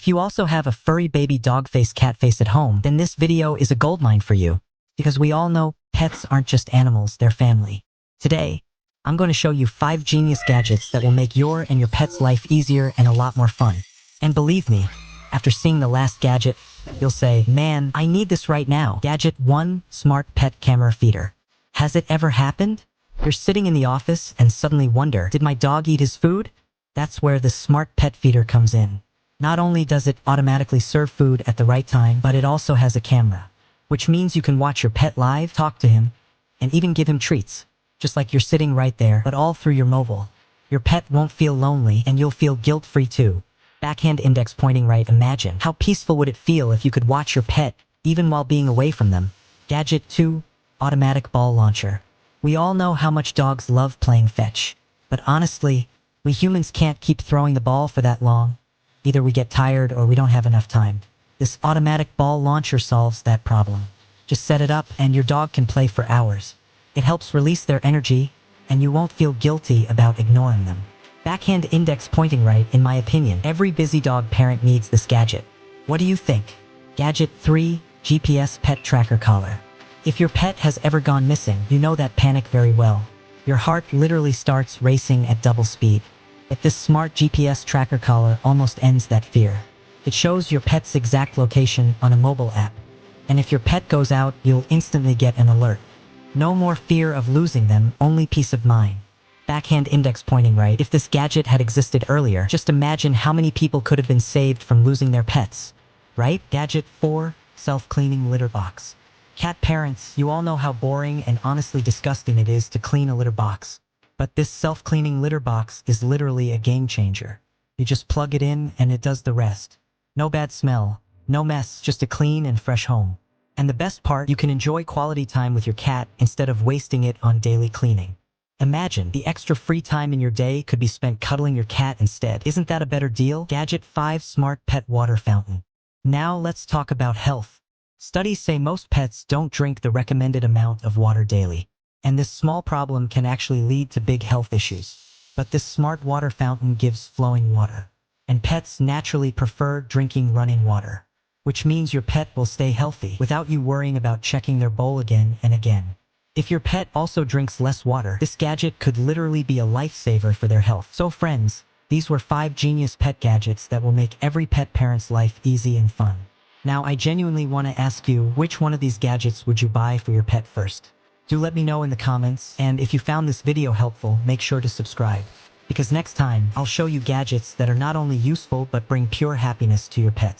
If you also have a furry baby dog face cat face at home, then this video is a goldmine for you. Because we all know pets aren't just animals, they're family. Today, I'm going to show you 5 genius gadgets that will make your and your pet's life easier and a lot more fun. And believe me, after seeing the last gadget, you'll say, man, I need this right now. Gadget 1, Smart Pet Camera Feeder. Has it ever happened? You're sitting in the office and suddenly wonder, did my dog eat his food? That's where the Smart Pet Feeder comes in. Not only does it automatically serve food at the right time, but it also has a camera, which means you can watch your pet live, talk to him, and even give him treats, just like you're sitting right there, but all through your mobile. Your pet won't feel lonely, and you'll feel guilt-free too. Backhand index pointing right. Imagine how peaceful would it feel if you could watch your pet, even while being away from them. Gadget 2, Automatic Ball Launcher. We all know how much dogs love playing fetch, but honestly, we humans can't keep throwing the ball for that long. Either we get tired or we don't have enough time. This automatic ball launcher solves that problem. Just set it up and your dog can play for hours. It helps release their energy, and you won't feel guilty about ignoring them. Backhand index pointing right. In my opinion, every busy dog parent needs this gadget. What do you think? Gadget 3, GPS Pet Tracker Collar. If your pet has ever gone missing, you know that panic very well. Your heart literally starts racing at double speed. But this smart GPS tracker collar almost ends that fear. It shows your pet's exact location on a mobile app. And if your pet goes out, you'll instantly get an alert. No more fear of losing them, only peace of mind. Backhand index pointing right. If this gadget had existed earlier, just imagine how many people could have been saved from losing their pets. Right? Gadget 4, Self-Cleaning Litter Box. Cat parents, you all know how boring and honestly disgusting it is to clean a litter box. But this self-cleaning litter box is literally a game changer. You just plug it in and it does the rest. No bad smell, no mess, just a clean and fresh home. And the best part, you can enjoy quality time with your cat instead of wasting it on daily cleaning. Imagine, the extra free time in your day could be spent cuddling your cat instead. Isn't that a better deal? Gadget 5, Smart Pet Water Fountain. Now let's talk about health. Studies say most pets don't drink the recommended amount of water daily. And this small problem can actually lead to big health issues. But this smart water fountain gives flowing water. And pets naturally prefer drinking running water, which means your pet will stay healthy without you worrying about checking their bowl again and again. If your pet also drinks less water, this gadget could literally be a lifesaver for their health. So friends, these were 5 genius pet gadgets that will make every pet parent's life easy and fun. Now I genuinely want to ask you, which one of these gadgets would you buy for your pet first? Do let me know in the comments, and if you found this video helpful, make sure to subscribe. Because next time, I'll show you gadgets that are not only useful but bring pure happiness to your pets.